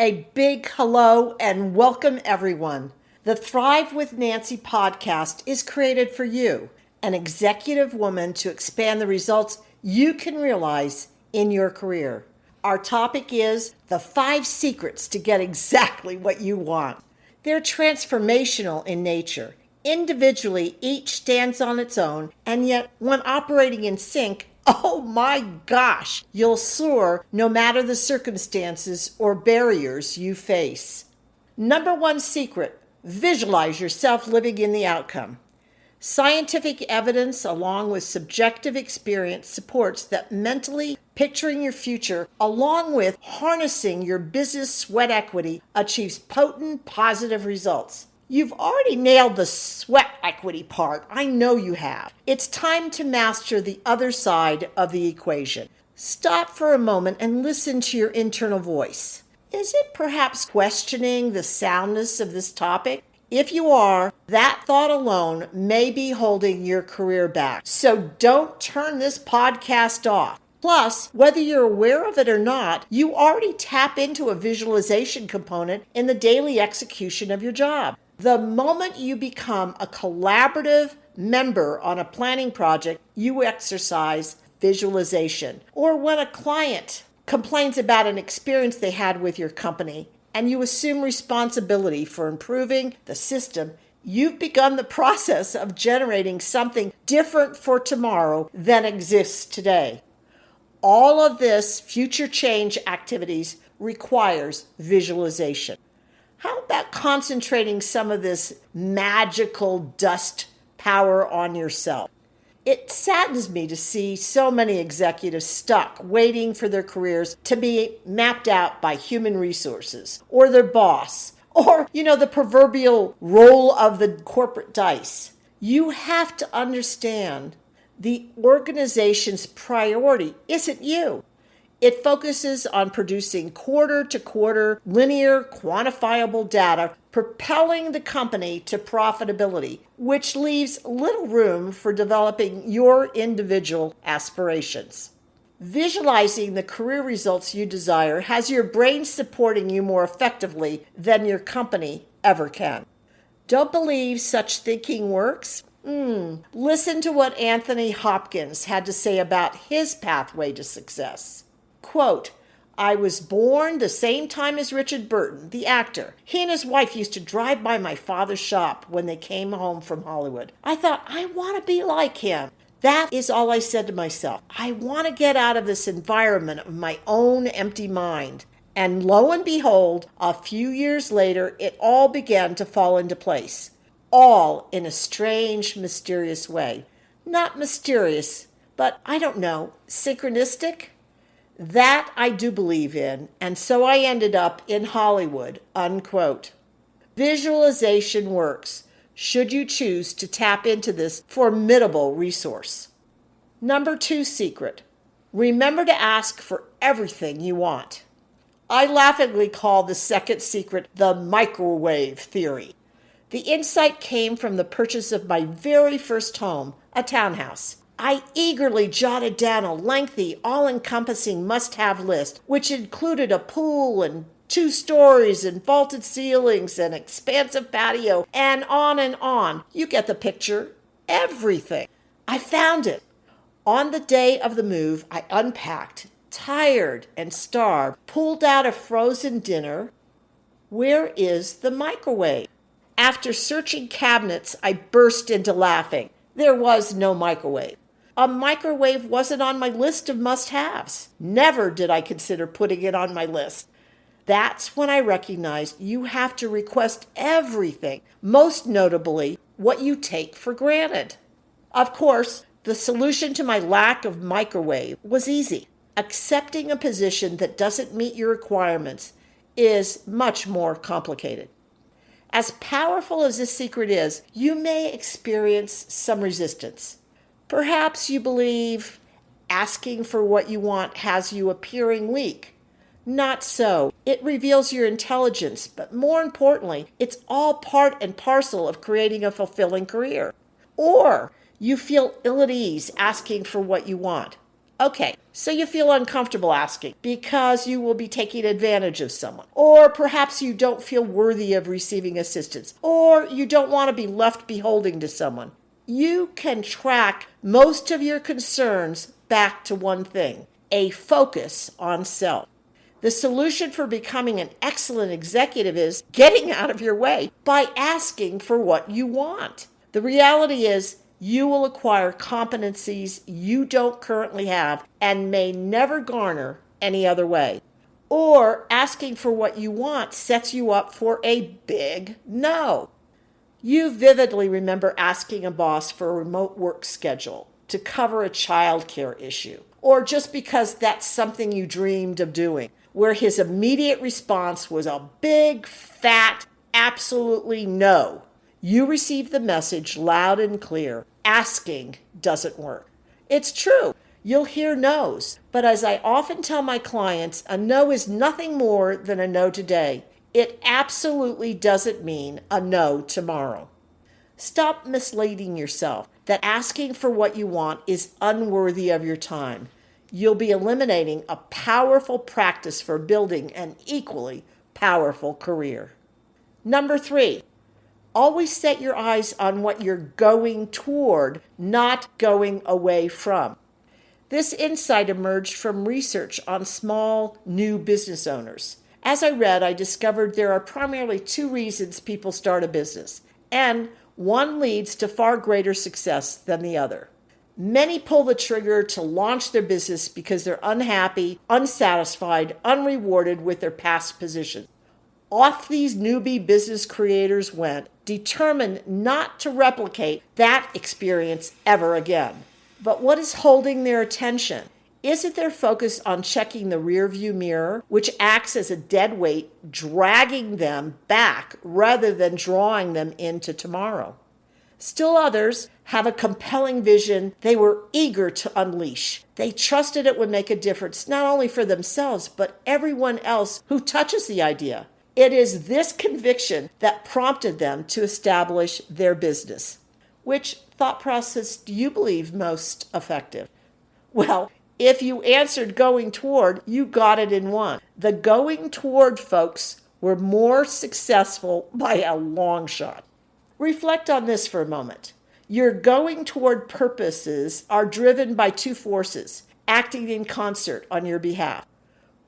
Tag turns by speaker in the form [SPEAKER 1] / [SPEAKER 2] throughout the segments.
[SPEAKER 1] A big hello and welcome everyone. The Thrive with Nancy podcast is created for you, an executive woman, to expand the results you can realize in your career. Our topic is the 5 secrets to get exactly what you want. They're transformational in nature. Individually, each stands on its own, and yet when operating in sync, oh my gosh, you'll soar no matter the circumstances or barriers you face. Number 1 secret, visualize yourself living in the outcome. Scientific evidence along with subjective experience supports that mentally picturing your future along with harnessing your business sweat equity achieves potent positive results. You've already nailed the sweat equity part. I know you have. It's time to master the other side of the equation. Stop for a moment and listen to your internal voice. Is it perhaps questioning the soundness of this topic? If you are, that thought alone may be holding your career back. So don't turn this podcast off. Plus, whether you're aware of it or not, you already tap into a visualization component in the daily execution of your job. The moment you become a collaborative member on a planning project, you exercise visualization. Or when a client complains about an experience they had with your company, and you assume responsibility for improving the system, you've begun the process of generating something different for tomorrow than exists today. All of this future change activities requires visualization. How about concentrating some of this magical dust power on yourself? It saddens me to see so many executives stuck waiting for their careers to be mapped out by human resources or their boss or, the proverbial roll of the corporate dice. You have to understand the organization's priority isn't you. It focuses on producing quarter-to-quarter, linear, quantifiable data, propelling the company to profitability, which leaves little room for developing your individual aspirations. Visualizing the career results you desire has your brain supporting you more effectively than your company ever can. Don't believe such thinking works? Listen to what Anthony Hopkins had to say about his pathway to success. Quote, I was born the same time as Richard Burton, the actor. He and his wife used to drive by my father's shop when they came home from Hollywood. I thought, I want to be like him. That is all I said to myself. I want to get out of this environment of my own empty mind. And lo and behold, a few years later, it all began to fall into place. All in a strange, mysterious way. Not mysterious, but I don't know, synchronistic? That I do believe in, and so I ended up in Hollywood, unquote. Visualization works, should you choose to tap into this formidable resource. Number 2 secret, remember to ask for everything you want. I laughingly call the second secret the microwave theory. The insight came from the purchase of my very first home, a townhouse. I eagerly jotted down a lengthy, all-encompassing must-have list, which included a pool and 2 stories and vaulted ceilings and expansive patio, and on and on. You get the picture. Everything. I found it. On the day of the move, I unpacked, tired and starved, pulled out a frozen dinner. Where is the microwave? After searching cabinets, I burst into laughing. There was no microwave. A microwave wasn't on my list of must-haves. Never did I consider putting it on my list. That's when I recognized you have to request everything, most notably what you take for granted. Of course, the solution to my lack of microwave was easy. Accepting a position that doesn't meet your requirements is much more complicated. As powerful as this secret is, you may experience some resistance. Perhaps you believe asking for what you want has you appearing weak. Not so. It reveals your intelligence, but more importantly, it's all part and parcel of creating a fulfilling career. Or you feel ill at ease asking for what you want. Okay, so you feel uncomfortable asking because you will be taking advantage of someone. Or perhaps you don't feel worthy of receiving assistance. Or you don't want to be left beholding to someone. You can track most of your concerns back to one thing: a focus on self. The solution for becoming an excellent executive is getting out of your way by asking for what you want. The reality is, you will acquire competencies you don't currently have and may never garner any other way. Or asking for what you want sets you up for a big no. You vividly remember asking a boss for a remote work schedule to cover a childcare issue, or just because that's something you dreamed of doing, where his immediate response was a big, fat, absolutely no. You received the message loud and clear: asking doesn't work. It's true. You'll hear no's, but as I often tell my clients, a no is nothing more than a no today. It absolutely doesn't mean a no tomorrow. Stop misleading yourself that asking for what you want is unworthy of your time. You'll be eliminating a powerful practice for building an equally powerful career. Number 3, always set your eyes on what you're going toward, not going away from. This insight emerged from research on small, new business owners. As I read, I discovered there are primarily 2 reasons people start a business, and one leads to far greater success than the other. Many pull the trigger to launch their business because they're unhappy, unsatisfied, unrewarded with their past position. Off these newbie business creators went, determined not to replicate that experience ever again. But what is holding their attention? Is it their focus on checking the rearview mirror, which acts as a dead weight, dragging them back rather than drawing them into tomorrow? Still others have a compelling vision they were eager to unleash. They trusted it would make a difference, not only for themselves, but everyone else who touches the idea. It is this conviction that prompted them to establish their business. Which thought process do you believe most effective? Well, if you answered going toward, you got it in one. The going toward folks were more successful by a long shot. Reflect on this for a moment. Your going toward purposes are driven by 2 forces acting in concert on your behalf.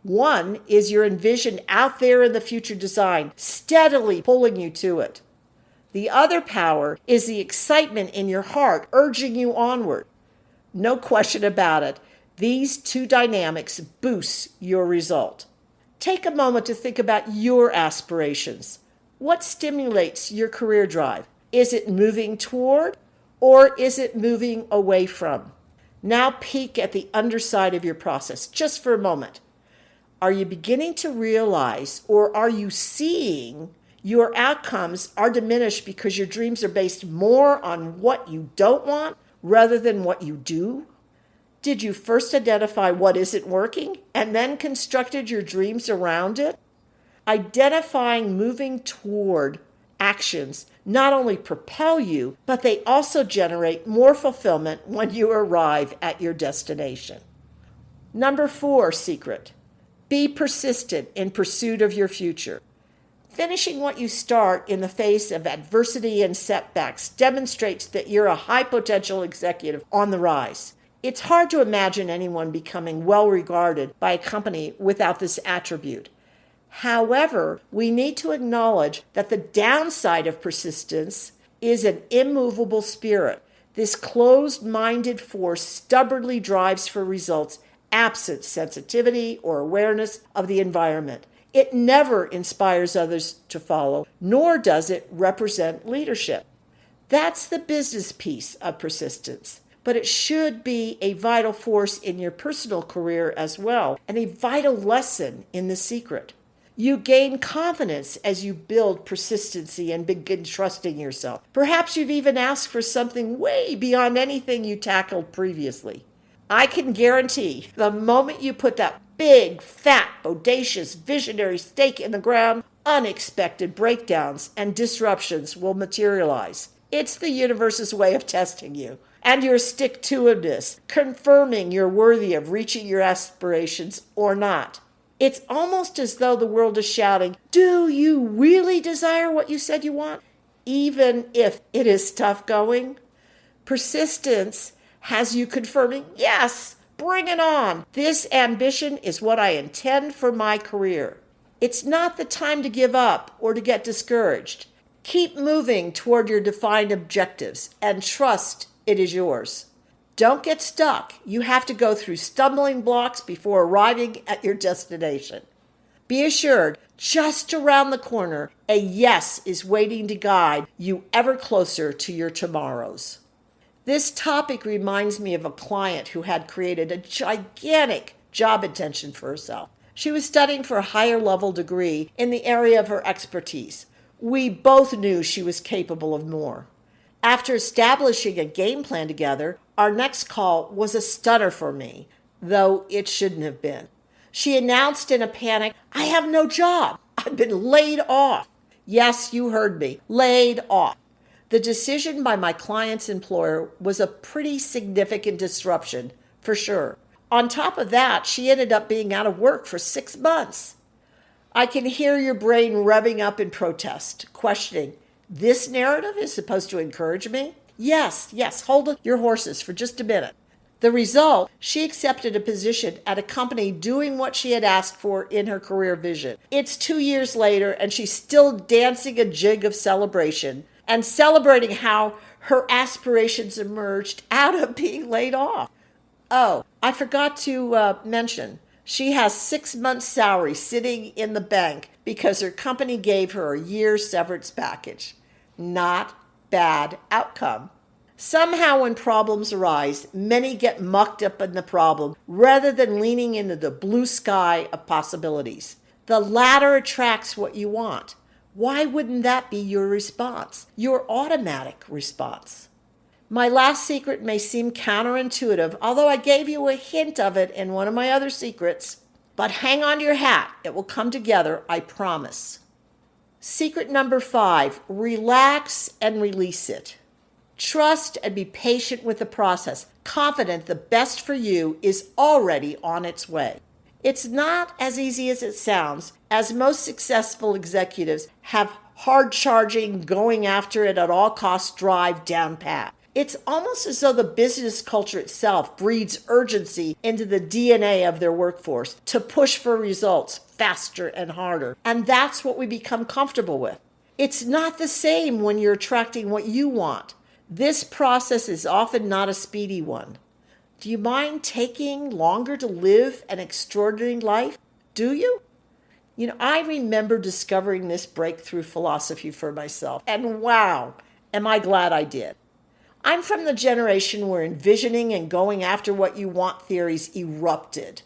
[SPEAKER 1] One is your envision out there in the future design, steadily pulling you to it. The other power is the excitement in your heart urging you onward. No question about it, these 2 dynamics boost your result. Take a moment to think about your aspirations. What stimulates your career drive? Is it moving toward, or is it moving away from? Now peek at the underside of your process, just for a moment. Are you beginning to realize, or are you seeing, your outcomes are diminished because your dreams are based more on what you don't want rather than what you do? Did you first identify what isn't working and then constructed your dreams around it? Identifying moving toward actions not only propel you, but they also generate more fulfillment when you arrive at your destination. Number 4 secret: be persistent in pursuit of your future. Finishing what you start in the face of adversity and setbacks demonstrates that you're a high potential executive on the rise. It's hard to imagine anyone becoming well regarded by a company without this attribute. However, we need to acknowledge that the downside of persistence is an immovable spirit. This closed-minded force stubbornly drives for results absent sensitivity or awareness of the environment. It never inspires others to follow, nor does it represent leadership. That's the business piece of persistence. But it should be a vital force in your personal career as well, and a vital lesson in the secret. You gain confidence as you build persistency and begin trusting yourself. Perhaps you've even asked for something way beyond anything you tackled previously. I can guarantee the moment you put that big, fat, bodacious, visionary stake in the ground, unexpected breakdowns and disruptions will materialize. It's the universe's way of testing you and your stick-to-itiveness, confirming you're worthy of reaching your aspirations or not. It's almost as though the world is shouting, do you really desire what you said you want? Even if it is tough going. Persistence has you confirming, yes, bring it on. This ambition is what I intend for my career. It's not the time to give up or to get discouraged. Keep moving toward your defined objectives and trust it is yours. Don't get stuck. You have to go through stumbling blocks before arriving at your destination. Be assured, just around the corner, a yes is waiting to guide you ever closer to your tomorrows. This topic reminds me of a client who had created a gigantic job intention for herself. She was studying for a higher level degree in the area of her expertise. We both knew she was capable of more. After establishing a game plan together, our next call was a stunner for me, though it shouldn't have been. She announced in a panic, I have no job. I've been laid off. Yes, you heard me, laid off. The decision by my client's employer was a pretty significant disruption, for sure. On top of that, she ended up being out of work for 6 months. I can hear your brain revving up in protest, questioning, this narrative is supposed to encourage me? Yes, hold your horses for just a minute. The result, she accepted a position at a company doing what she had asked for in her career vision. It's 2 years later, and she's still dancing a jig of celebration and celebrating how her aspirations emerged out of being laid off. Oh, I forgot to mention, she has 6 months' salary sitting in the bank because her company gave her a year's severance package. Not bad outcome. Somehow when problems arise, many get mucked up in the problem rather than leaning into the blue sky of possibilities. The latter attracts what you want. Why wouldn't that be your response, your automatic response? My last secret may seem counterintuitive, although I gave you a hint of it in one of my other secrets. But hang on to your hat. It will come together, I promise. Secret number 5, relax and release it. Trust and be patient with the process, confident the best for you is already on its way. It's not as easy as it sounds, as most successful executives have hard-charging, going after it at all costs drive down pat. It's almost as though the business culture itself breeds urgency into the DNA of their workforce to push for results faster and harder. And that's what we become comfortable with. It's not the same when you're attracting what you want. This process is often not a speedy one. Do you mind taking longer to live an extraordinary life? Do you? I remember discovering this breakthrough philosophy for myself, and wow, am I glad I did. I'm from the generation where envisioning and going after what you want theories erupted.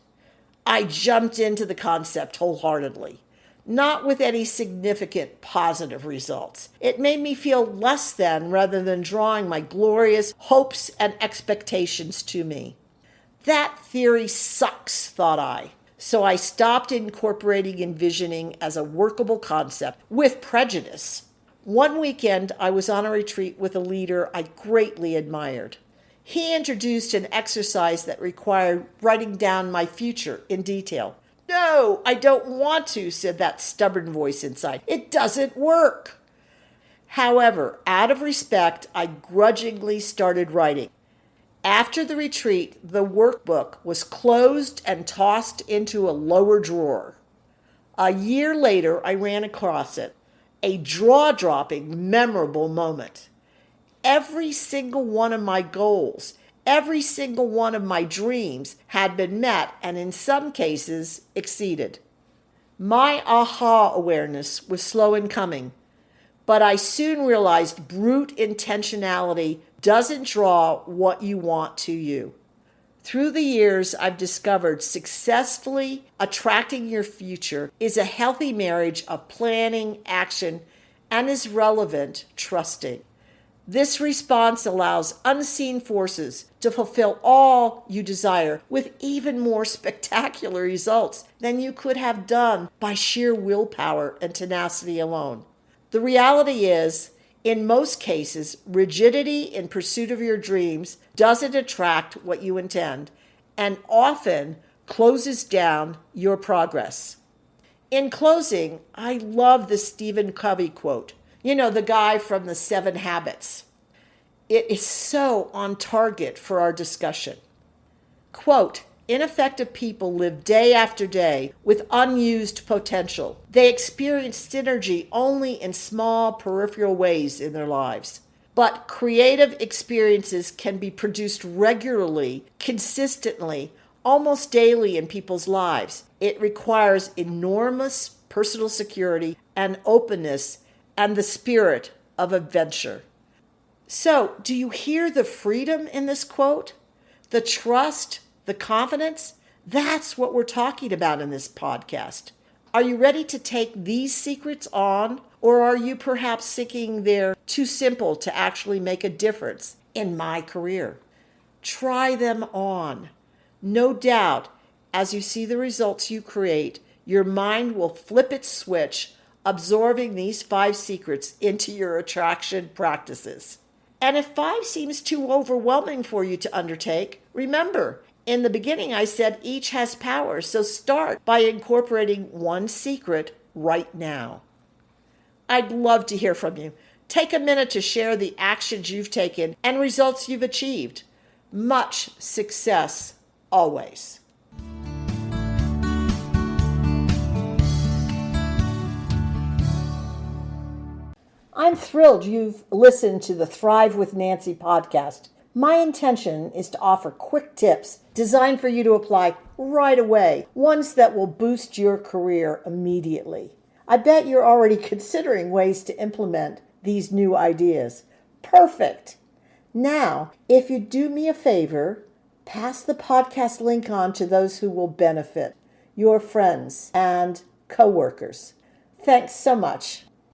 [SPEAKER 1] I jumped into the concept wholeheartedly, not with any significant positive results. It made me feel less than rather than drawing my glorious hopes and expectations to me. That theory sucks, thought I. So I stopped incorporating envisioning as a workable concept with prejudice. One weekend, I was on a retreat with a leader I greatly admired. He introduced an exercise that required writing down my future in detail. No, I don't want to, said that stubborn voice inside. It doesn't work. However, out of respect, I grudgingly started writing. After the retreat, the workbook was closed and tossed into a lower drawer. A year later, I ran across it. A jaw-dropping, memorable moment. Every single one of my goals, every single one of my dreams had been met and in some cases exceeded. My aha awareness was slow in coming, but I soon realized brute intentionality doesn't draw what you want to you. Through the years, I've discovered successfully attracting your future is a healthy marriage of planning, action, and is relevant, trusting. This response allows unseen forces to fulfill all you desire with even more spectacular results than you could have done by sheer willpower and tenacity alone. The reality is, In most cases, rigidity in pursuit of your dreams doesn't attract what you intend and often closes down your progress. In closing, I love the Stephen Covey quote. You know, the guy from the 7 Habits. It is so on target for our discussion. Quote, ineffective people live day after day with unused potential. They experience synergy only in small peripheral ways in their lives. But creative experiences can be produced regularly, consistently, almost daily in people's lives. It requires enormous personal security and openness and the spirit of adventure. So, do you hear the freedom in this quote? The trust? The confidence? That's what we're talking about in this podcast. Are you ready to take these secrets on, or are you perhaps thinking they're too simple to actually make a difference in my career? Try them on. No doubt, as you see the results you create, your mind will flip its switch, absorbing these 5 secrets into your attraction practices. And if 5 seems too overwhelming for you to undertake, remember, in the beginning, I said each has power, so start by incorporating 1 secret right now. I'd love to hear from you. Take a minute to share the actions you've taken and results you've achieved. Much success always. I'm thrilled you've listened to the Thrive with Nancy podcast. My intention is to offer quick tips designed for you to apply right away, ones that will boost your career immediately. I bet you're already considering ways to implement these new ideas. Perfect! Now, if you do me a favor, pass the podcast link on to those who will benefit, your friends and coworkers. Thanks so much.